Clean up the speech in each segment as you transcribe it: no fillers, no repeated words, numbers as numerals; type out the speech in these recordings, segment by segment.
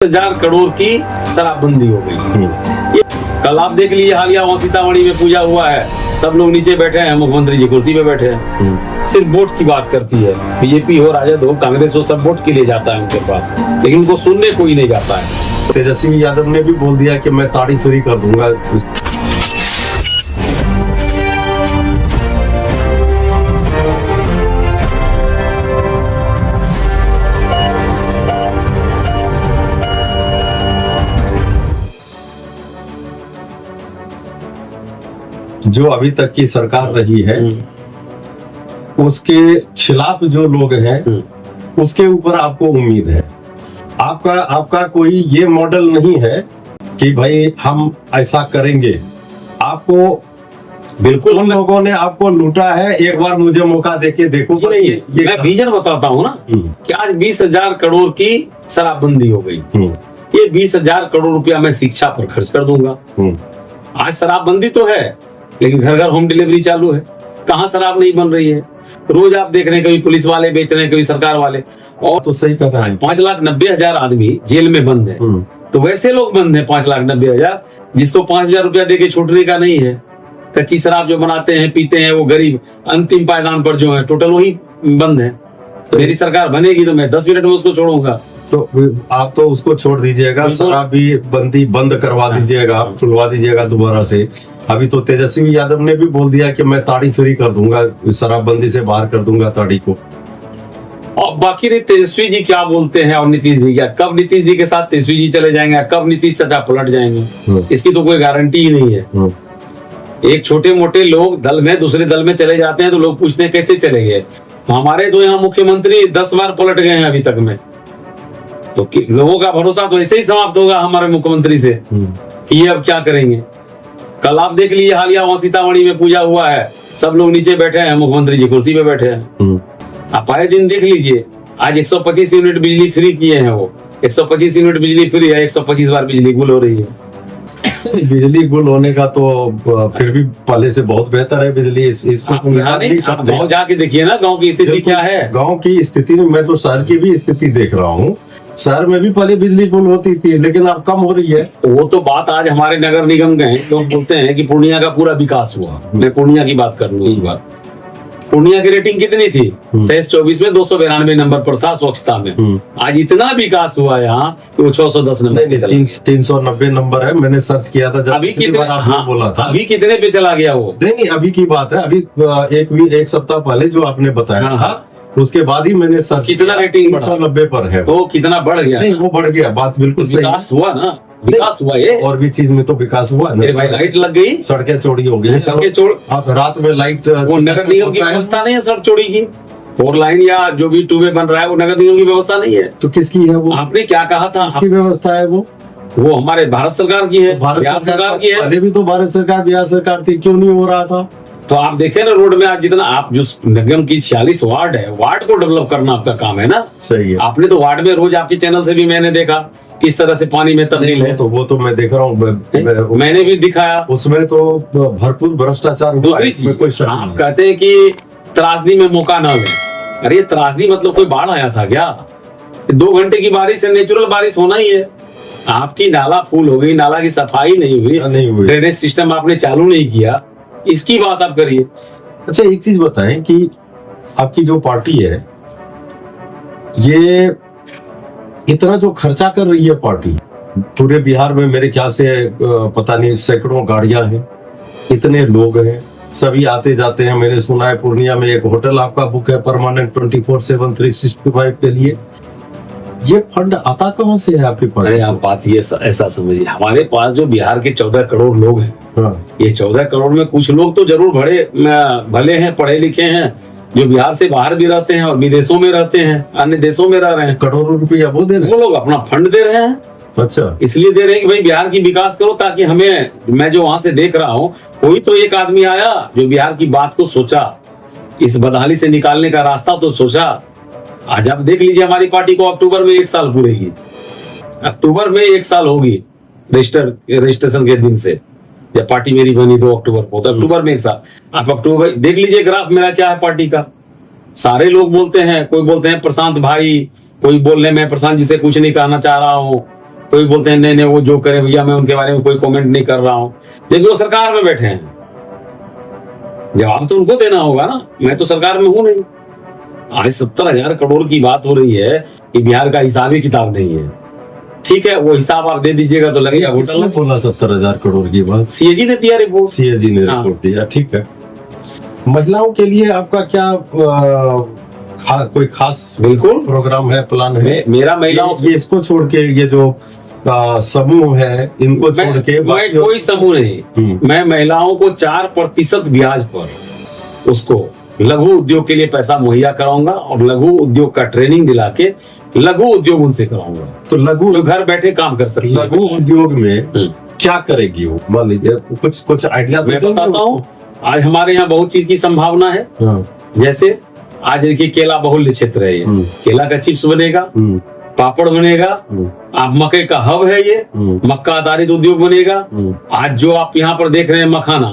1000 करोड़ की शराबबंदी हो गई। कल आप देख लीजिए हालिया वहां सीतामढ़ी में पूजा हुआ है, सब लोग नीचे बैठे हैं, मुख्यमंत्री जी कुर्सी पे बैठे हैं। सिर्फ वोट की बात करती है, बीजेपी हो, राजद हो, कांग्रेस हो, सब वोट के लिए जाता है उनके पास, लेकिन उनको सुनने कोई नहीं जाता है। तेजस्वी यादव ने भी बोल दिया कि मैं ताड़ी फ्री कर दूंगा। जो अभी तक की सरकार रही है उसके खिलाफ जो लोग हैं उसके ऊपर आपको उम्मीद है। आपका कोई ये मॉडल नहीं है कि भाई हम ऐसा करेंगे। आपको बिल्कुल उन लोगों ने आपको लूटा है, एक बार मुझे मौका देके देखो। बस ये मैं विजन बताता हूँ ना कि आज 20,000 करोड़ की शराबबंदी हो गई। ये 20,000 करोड़ रुपया मैं शिक्षा पर खर्च कर दूंगा। आज शराबबंदी तो है, लेकिन घर घर होम डिलीवरी चालू है। कहाँ शराब नहीं बन रही है? रोज आप देख रहे हैं, कभी पुलिस वाले बेच रहे हैं, कभी सरकार वाले। और तो सही कहा है, 5,90,000 आदमी जेल में बंद है। तो वैसे लोग बंद है 5,90,000 जिसको 5,000 रुपया देके छूटने का नहीं है। कच्ची शराब जो बनाते हैं पीते हैं वो गरीब अंतिम पायदान पर जो है, टोटल वही बंद है। तो मेरी सरकार बनेगी तो मैं 10 मिनट में उसको छोड़ूंगा। तो आप तो उसको छोड़ दीजिएगा, शराब भी बंद करवा दीजिएगा, आप खुलवा दीजिएगा दोबारा से। अभी तो तेजस्वी यादव ने भी बोल दिया कि मैं ताड़ी फ्री कर दूंगा, शराबबंदी से बाहर कर दूंगा ताड़ी को। और बाकी नहीं तेजस्वी जी क्या बोलते हैं और नीतीश जी क्या, कब नीतीश जी के साथ तेजस्वी जी चले जाएंगे, कब नीतीश चाचा पलट जाएंगे, इसकी तो कोई गारंटी ही नहीं है। एक छोटे मोटे लोग दल में दूसरे दल में चले जाते हैं तो लोग पूछते हैं कैसे चले गए। हमारे तो यहाँ मुख्यमंत्री 10 बार पलट गए हैं अभी तक में। तो लोगों का भरोसा तो ऐसे ही समाप्त होगा हमारे मुख्यमंत्री से कि ये अब क्या करेंगे। कल आप देख लीजिए हालिया वहां सीतामढ़ी में पूजा हुआ है, सब लोग नीचे बैठे हैं, मुख्यमंत्री जी कुर्सी पे बैठे हैं। आप आए दिन देख लीजिए, आज 125 यूनिट बिजली फ्री किए हैं। वो 125 यूनिट बिजली फ्री है, 125 बार बिजली गुल हो रही है। बिजली गुल होने का तो फिर भी पहले से बहुत बेहतर है बिजली। इसको तो नहीं सकते। गाँव जाके देखिए ना गाँव की स्थिति क्या है। गाँव की स्थिति में मैं तो शहर की भी स्थिति देख रहा हूँ। शहर में भी पहले बिजली गुल होती थी, लेकिन अब कम हो रही है। वो तो बात आज हमारे नगर निगम गए तो बोलते हैं कि पूर्णिया का पूरा विकास हुआ। मैं पूर्णिया की बात कर लूँ एक बार। पूर्णिया की रेटिंग कितनी थी? फेज 24 में 292 नंबर पर था स्वच्छता में। आज इतना विकास हुआ यहाँ कि वो 610 नंबर 390 नंबर है। मैंने सर्च किया था जब अभी कितने बोला था, अभी कितने पे चला गया वो? नहीं अभी की बात है। अभी एक सप्ताह पहले जो आपने बताया था उसके बाद ही मैंने सर्च कितना रेटिंग 390 पर है। तो कितना बढ़ गया? नहीं वो बढ़ गया, बात बिल्कुल सही। विकास हुआ ना, विकास हुआ ये। और भी चीज में तो विकास हुआ ना। भाई लाइट लग गई, सड़कें चौड़ी हो गई, सड़कें चौड़ी। अब रात में लाइट, वो नगर निगम की व्यवस्था नहीं है सड़क चौड़ी की। 4 लाइन या जो भी 2 वे बन रहा है वो नगर निगम की व्यवस्था नहीं है। तो किसकी है वो? आपने क्या कहा था? किसकी व्यवस्था है वो? वो हमारे भारत सरकार की है, भारत सरकार की है। पहले भी तो भारत सरकार बिहार सरकार थी, क्यों नहीं हो रहा था? तो आप देखें ना रोड में आज जितना आप जो निगम की 46 वार्ड है, वार्ड को डेवलप करना आपका काम है ना। सही है। आपने तो वार्ड में रोज आपके चैनल से भी मैंने देखा किस तरह से पानी में तब्दील है। तो वो तो मैं देख रहा हूँ, मैंने भी दिखाया। उसमें तो भरपूर भ्रष्टाचार हुआ। दूसरी चीज आप कहते हैं कि त्रासदी में मौका न ले। अरे त्रासदी मतलब कोई बाढ़ आया था क्या? 2 घंटे की बारिश है, नेचुरल बारिश होना ही है। आपकी नाला फूल हो गई, नाला की सफाई नहीं हुई, ड्रेनेज सिस्टम आपने चालू नहीं किया, इसकी बात आप करिए। अच्छा एक चीज बताएं कि आपकी जो पार्टी है ये इतना जो खर्चा कर रही है पार्टी, पूरे बिहार में मेरे ख्याल से पता नहीं सैकड़ों गाड़ियां हैं, इतने लोग हैं, सभी आते जाते हैं। मैंने सुना है पूर्णिया में एक होटल आपका बुक है परमानेंट 24/7 365 के लिए। ये फंड आता कहाँ से है आपकी पार्टी? अरे आप बात ये ऐसा समझिए, हमारे पास जो बिहार के 14 करोड़ लोग हैं, ये 14 करोड़ में कुछ लोग तो जरूर भले हैं, पढ़े लिखे हैं, जो बिहार से बाहर भी रहते हैं और विदेशों में रहते हैं, अन्य देशों में रह रहे हैं। करोड़ों रुपया वो दे रहे हैं, वो लोग अपना फंड दे रहे हैं। अच्छा, इसलिए दे रहे हैं कि भाई बिहार की विकास करो, ताकि हमें, मैं जो वहां से देख रहा हूँ, कोई तो एक आदमी आया जो बिहार की बात को सोचा, इस बदहाली से निकालने का रास्ता तो सोचा। आज आप देख लीजिए हमारी पार्टी को अक्टूबर में 1 साल पूरेगी। अक्टूबर में 1 साल होगी रजिस्ट्रेशन के दिन से। जब पार्टी मेरी बनी 2 अक्टूबर को, तो अक्टूबर में 1 साल। आप अक्टूबर देख लीजिए ग्राफ मेरा क्या है पार्टी का। सारे लोग बोलते हैं, कोई बोलते हैं प्रशांत भाई, कोई बोल रहे मैं प्रशांत जी से कुछ नहीं कहना चाह रहा हूँ, कोई बोलते हैं नहीं नहीं वो जो करे भैया मैं उनके बारे में कोई कमेंट नहीं कर रहा हूं, लेकिन वो सरकार में बैठे हैं, जवाब तो उनको देना होगा ना, मैं तो सरकार में हूं नहीं। आज 70,000 करोड़ की बात हो रही है कि बिहार का हिसाब ही किताब नहीं है, ठीक है वो हिसाब आप दे दीजिएगा तो लगेगा किसने बोला 70,000 करोड़ की बात? सीएजी ने दिया रिपोर्ट, सीएजी ने रिपोर्ट दिया, ठीक है। महिलाओं के लिए आपका क्या कोई खास बिल्कुल प्रोग्राम है, प्लान है? मेरा महिलाओं ये इसको छोड़ के ये जो समूह है इनको छोड़ के मैं कोई समूह नहीं, मैं महिलाओं को 4% ब्याज पर उसको लघु उद्योग के लिए पैसा मुहैया कराऊंगा और लघु उद्योग का ट्रेनिंग दिला के लघु उद्योग उनसे कराऊंगा, तो लघु तो घर बैठे काम कर सकते। लघु उद्योग में क्या करेगी वो, मान लीजिए कुछ आइडिया मैं बताता हूँ। आज हमारे यहाँ बहुत चीज की संभावना है, जैसे आज देखिए केला बहुल्य क्षेत्र है, ये केला का चिप्स बनेगा, पापड़ बनेगा, आप मकई का हब है ये, मक्का आधारित उद्योग बनेगा। आज जो आप यहाँ पर देख रहे हैं मखाना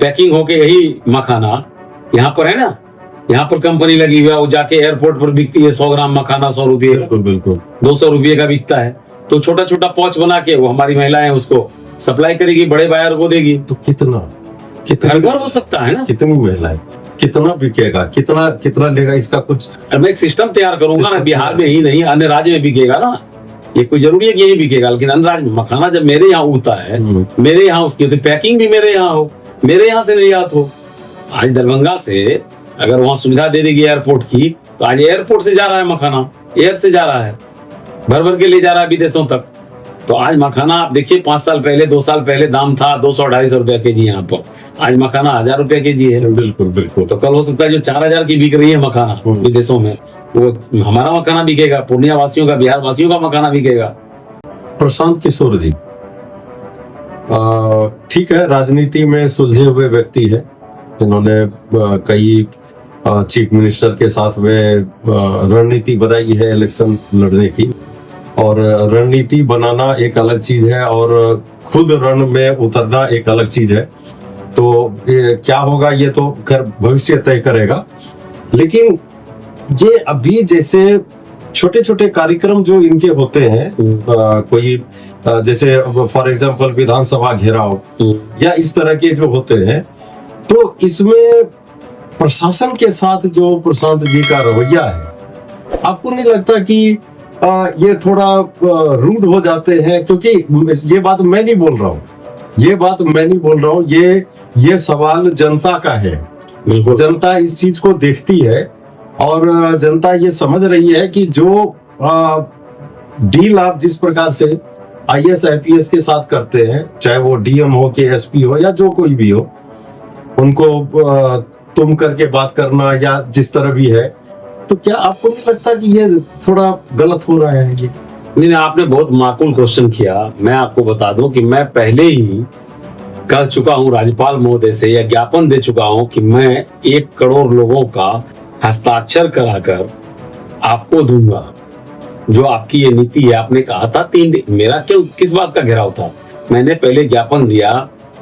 पैकिंग होके, यही मखाना यहाँ पर है ना, यहाँ पर कंपनी लगी हुई है, वो जाके एयरपोर्ट पर बिकती है 100 ग्राम मखाना 100 रुपये, बिल्कुल 200 रुपये का बिकता है। तो छोटा छोटा पॉच बना के वो हमारी महिलाएं उसको सप्लाई करेगी, बड़े बायर को देगी। तो कितना घर घर हो सकता है ना, कितनी महिलाएं, कितना बिकेगा, कितना लेगा, इसका कुछ मैं एक सिस्टम तैयार करूंगा ना, बिहार में ही नहीं अन्य राज्य में बिकेगा ना। ये कोई जरूरी है कि यही बिकेगा, लेकिन अन्य राज्य में मखाना जब मेरे यहाँ उगता है, मेरे यहाँ उसकी तो पैकिंग भी मेरे यहाँ हो, मेरे यहाँ से निर्यात हो। आज दरभंगा से अगर वहां सुविधा दे देगी एयरपोर्ट की, तो आज एयरपोर्ट से जा रहा है मखाना, एयर से जा रहा है, भर भर के ले जा रहा है विदेशों तक। तो आज मखाना आप देखिए 5 साल पहले 2 साल पहले दाम था 200-250 रुपया के जी, यहाँ पर आज मखाना 1000 रुपया के जी है। बिल्कुल बिल्कुल। तो कल हो सकता है जो 4000 की बिक रही है मखाना विदेशों में, वो हमारा मखाना बिकेगा, पूर्णिया वासियों का, बिहार वासियों का मखाना बिकेगा। प्रशांत किशोर जी, ठीक है, राजनीति में सुलझे हुए व्यक्ति है, इन्होंने कई चीफ मिनिस्टर के साथ में रणनीति बनाई है इलेक्शन लड़ने की, और रणनीति बनाना एक अलग चीज है और खुद रण में उतरना एक अलग चीज है। तो क्या होगा ये तो खैर भविष्य तय करेगा, लेकिन ये अभी जैसे छोटे छोटे कार्यक्रम जो इनके होते हैं, कोई जैसे फॉर एग्जांपल विधानसभा घेराव या इस तरह के जो होते हैं, तो इसमें प्रशासन के साथ जो प्रशांत जी का रवैया है, आपको नहीं लगता कि ये थोड़ा रूड हो जाते हैं? क्योंकि ये बात मैं नहीं बोल रहा हूँ, ये सवाल जनता का है। जनता इस चीज को देखती है और जनता ये समझ रही है कि जो डील आप जिस प्रकार से IAS IPS के साथ करते हैं, चाहे वो DM हो के SP हो या जो कोई भी हो, उनको तुम करके बात करना या जिस तरह भी है, तो क्या आपको नहीं लगता कि ये थोड़ा गलत हो रहा है? ये नहीं, आपने बहुत माकूल क्वेश्चन किया। मैं आपको बता दूं कि मैं पहले ही कह चुका हूं राज्यपाल महोदय से, या ज्ञापन दे चुका हूं कि मैं 1 करोड़ लोगों का हस्ताक्षर कराकर आपको दूंगा। जो आपकी ये नीति है, आपने कहा था 3, मेरा क्यों किस बात का घेराव था? मैंने पहले ज्ञापन दिया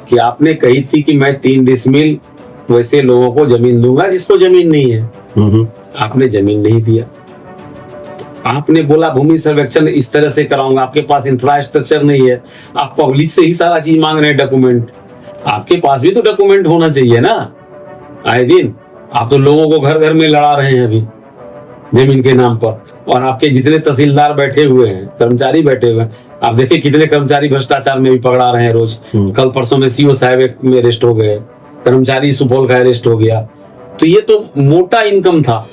कि आपने कही थी कि मैं 3 डिसमिल वैसे लोगों को जमीन दूंगा जिसको जमीन नहीं है। आपने जमीन नहीं दिया। आपने बोला भूमि सर्वेक्षण इस तरह से कराऊंगा, आपके पास इंफ्रास्ट्रक्चर नहीं है, आप पब्लिक से ही सारा चीज मांग रहे हैं, डॉक्यूमेंट। आपके पास भी तो डॉक्यूमेंट होना चाहिए ना। आए दिन आप तो लोगों को घर घर में लड़ा रहे हैं अभी जमीन के नाम पर, और आपके जितने तहसीलदार बैठे हुए हैं, कर्मचारी बैठे हुए हैं, आप देखिए कितने कर्मचारी भ्रष्टाचार में भी पकड़ा रहे हैं रोज। कल परसों में CO साहब में अरेस्ट हो गए, कर्मचारी सुपौल का अरेस्ट हो गया। तो ये तो मोटा इनकम था।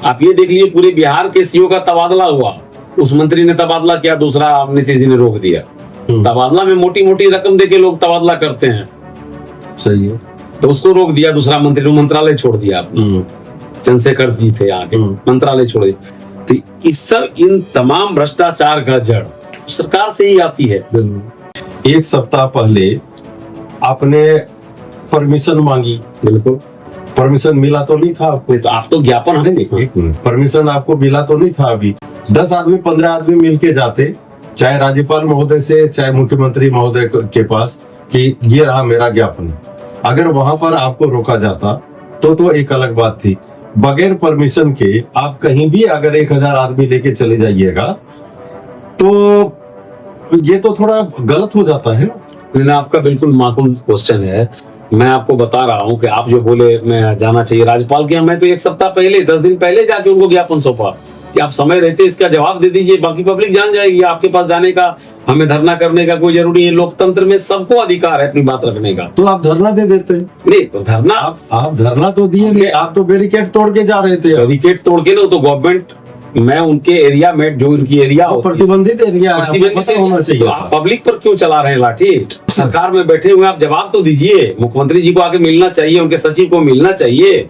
आप ये देख लीजिए पूरे बिहार के CO का तबादला हुआ, उस मंत्री ने तबादला किया, दूसरा नीतीश जी ने रोक दिया। तबादला में मोटी मोटी रकम देके लोग तबादला करते हैं, सही है, तो उसको रोक दिया, दूसरा मंत्री ने मंत्रालय छोड़ दिया। चंद्रशेखर जी थे आगे, मंत्रालय छोड़ दिया। तो इस सब इन तमाम भ्रष्टाचार का जड़ सरकार से ही आती है। 1 सप्ताह पहले आपने परमिशन मांगी, बिल्कुल परमिशन मिला तो नहीं था आपको? तो आप तो ज्ञापन परमिशन आपको मिला तो नहीं था। अभी 10 आदमी 15 आदमी मिलके जाते, चाहे राज्यपाल महोदय से चाहे मुख्यमंत्री महोदय के पास, कि ये रहा मेरा ज्ञापन। अगर वहां पर आपको रोका जाता तो एक अलग बात थी। बगैर परमिशन के आप कहीं भी अगर 1000 आदमी लेके चले जाइएगा तो ये तो थोड़ा गलत हो जाता है ना। लेकिन आपका बिल्कुल माकूल क्वेश्चन है। मैं आपको बता रहा हूँ कि आप जो बोले मैं जाना चाहिए राज्यपाल के यहाँ, मैं तो एक सप्ताह पहले 10 दिन पहले जाके उनको ज्ञापन सौंपा कि आप समय रहते इसका जवाब दे दीजिए, बाकी पब्लिक जान जाएगी आपके पास जाने का, हमें धरना करने का कोई जरूरी है। लोकतंत्र में सबको अधिकार है अपनी बात रखने का। तो आप धरना दे देते। नहीं तो धरना आप धरना तो दिए नहीं, आप तो बैरिकेड तोड़ के जा रहे थे। बैरिकेड तोड़ के ना, तो गवर्नमेंट, मैं उनके एरिया में जो उनकी एरिया प्रतिबंधित एरिया होना चाहिए। तो आप पब्लिक पर क्यों चला रहे हैं लाठी? सरकार में बैठे हुए आप जवाब तो दीजिए। मुख्यमंत्री जी को आके मिलना चाहिए, उनके सचिव को मिलना चाहिए।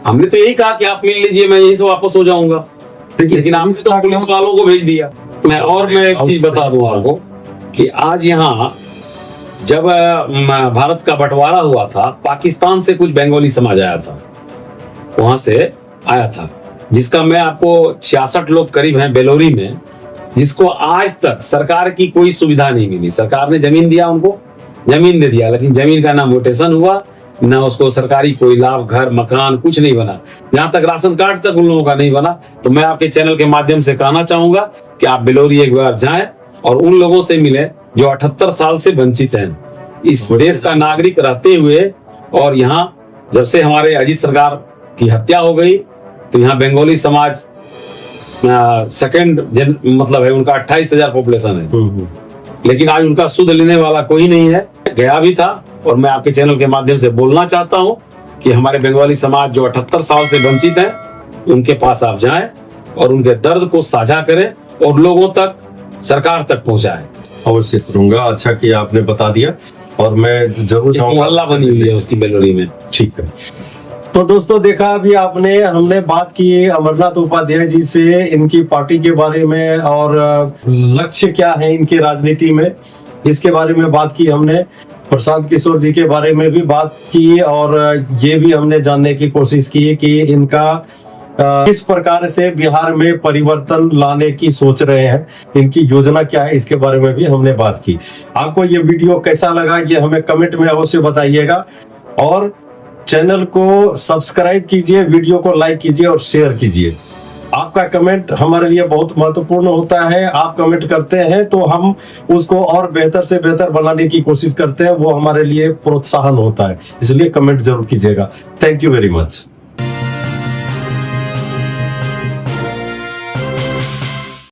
हमने तो यही कहा कि आप मिल लीजिए, मैं यहीं से वापस हो जाऊंगा, लेकिन आपने तो पुलिस वालों को भेज दिया। मैं एक चीज बता दूं आपको कि आज यहाँ जब भारत का बंटवारा हुआ था, पाकिस्तान से कुछ बंगाली समाज आया था, वहां से आया था, जिसका मैं आपको 66 लोग करीब हैं बेलोरी में, जिसको आज तक सरकार की कोई सुविधा नहीं मिली। सरकार ने जमीन दिया, उनको जमीन दे दिया, लेकिन जमीन का ना म्यूटेशन हुआ, ना उसको सरकारी कोई लाभ, घर मकान कुछ नहीं बना। जहां तक राशन कार्ड तक उन लोगों का नहीं बना। तो मैं आपके चैनल के माध्यम से कहना चाहूंगा कि आप बेलोरी एक बार जाएं और उन लोगों से मिले जो 78 साल से वंचित हैं, इस देश का नागरिक रहते हुए। और यहाँ जब से हमारे अजीत सरकार की हत्या हो गई, तो यहाँ बंगाली समाज सेकंड मतलब है, उनका 28,000 पॉपुलेशन है, लेकिन आज उनका सुध लेने वाला कोई नहीं है। गया भी था, और मैं आपके चैनल के माध्यम से बोलना चाहता हूं कि हमारे बंगाली समाज जो 78 साल से वंचित हैं, उनके पास आप जाएं और उनके दर्द को साझा करें और लोगों तक, सरकार तक पहुंचाएं। अवश्य करूंगा। अच्छा किया आपने बता दिया, और मैं जरूर मोहल्ला बनी हुई है उसकी बेलोरी में। ठीक है। तो दोस्तों देखा अभी आपने, हमने बात की अमरनाथ उपाध्याय जी से, इनकी पार्टी के बारे में और लक्ष्य क्या है इनकी राजनीति में, इसके बारे में बात की हमने। प्रशांत किशोर जी के बारे में भी बात की, और ये भी हमने जानने की कोशिश की कि इनका किस प्रकार से बिहार में परिवर्तन लाने की सोच रहे हैं, इनकी योजना क्या है, इसके बारे में भी हमने बात की। आपको ये वीडियो कैसा लगा ये हमें कमेंट में अवश्य बताइएगा, और चैनल को सब्सक्राइब कीजिए, वीडियो को लाइक कीजिए और शेयर कीजिए। आपका कमेंट हमारे लिए बहुत महत्वपूर्ण होता है। आप कमेंट करते हैं तो हम उसको और बेहतर से बेहतर बनाने की कोशिश करते हैं, वो हमारे लिए प्रोत्साहन होता है, इसलिए कमेंट जरूर कीजिएगा। Thank you very much.